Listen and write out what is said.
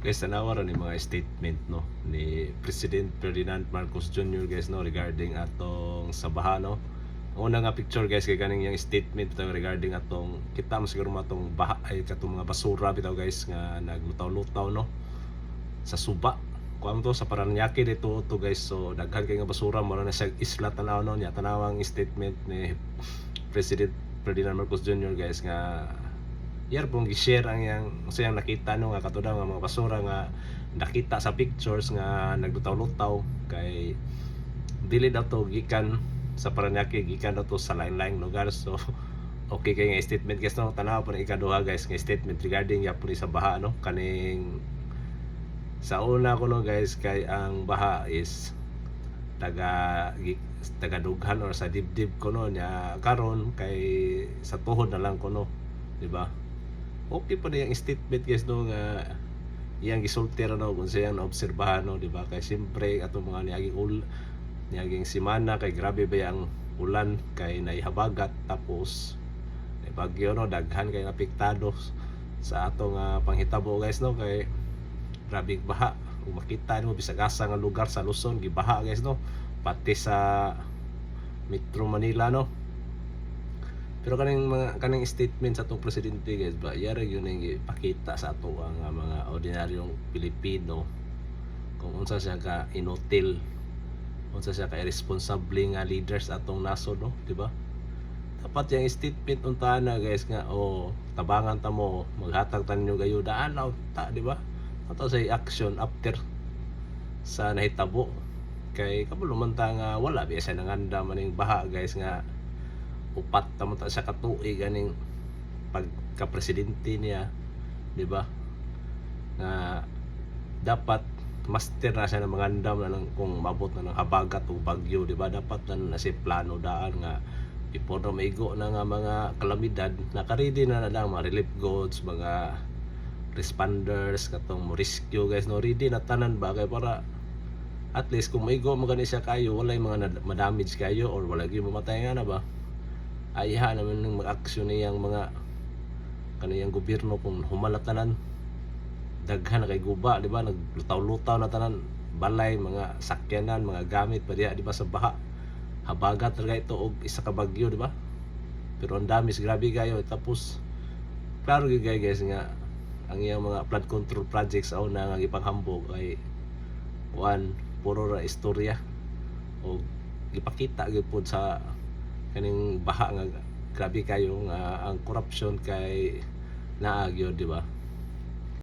Guys, tanawa rin yung mga statement no ni President Ferdinand Marcos Jr. guys no regarding atong sa baha no. Una nga picture guys kay kaning yung statement bitaw regarding atong kita mo siguro matong baha ay katong mga basura bitaw guys nga naglutaw-lutaw no sa suba. Kuan to sa Paranaque dito to guys, so daghan kay nga basura mo na sa isla tanaw no nya tanawang statement ni President Ferdinand Marcos Jr. guys nga yar pong gi-share ang yang sayang nakita no nga katuda nga mga basura nga nakita sa pictures nga naglutaw-lutaw kay dili daw to gikan sa Paranaque, gikan daw to sa lain-laing lugar. So okay kay nga statement guys no, tanaw po na ikaduha guys nga statement regarding yapon sa baha no kaning sa una ko no guys kay ang baha is taga dughan or sa dibdib ko no nya karon kay sa tuhod na lang ko no, di ba? Okay pa na yung statement guys no nga iyang gisulti ra no kung siyang naobserbahan no, di ba? Kay siyempre atong mga niaging semana kay grabe ba ang ulan kay naihabagat tapos may bagyo no, daghan kay apektado sa atong panghitabo guys no kay grabe baha. Kung makita mo bisag asa nga lugar sa Luzon gibaha guys no, pati sa Metro Manila no. Pero kaning statement sa atong presidente guys ba yara yun ang ipakita sa ato ang mga ordinaryong Pilipino kung unsa siya ka inutil, unsa siya ka irresponsible nga leaders atong naso no, di ba? Dapat yung statement unta na guys nga tabangan ta mo maghatag ta ninyo gayo daan ta, di ba? Ato sa action after sa nahitabo kay kabalo man ta nga wala biya sa nanganda maning baha guys nga upat ta mo ta sa katuig ganing pagka presidente niya, di ba? Nga dapat master na siya ng mga andam na lang kung mabot na ng habagat o bagyo, di ba? Dapat na si plano daan nga before na maigo na nga mga kalamidad naka-ready na lang mga relief goods, mga responders katong mo rescue guys no, ready na tanan ba kay para at least kung maigo magani siya kayo walay mga madamage kayo or wala gyud mamatay nga na ba, ayaha naman ng mag-aksyon niyang mga kaniyang gobyerno kung humalatanan daghan na kay guba, di ba? Naglutaw-lutaw na tanan balay, mga sakyanan, mga gamit pa diha, di ba, sa baha. Habagat talaga ito og isa ka bagyo, di ba? Pero ang damis grabe kayo tapos klaro gyud guys nga ang iyang mga flood control projects sa una nga gipanghambog ay puro ra istorya o gipakita gyud pod sa kaning baha nga grabe kayo nga ang corruption kay naa gyud, di ba?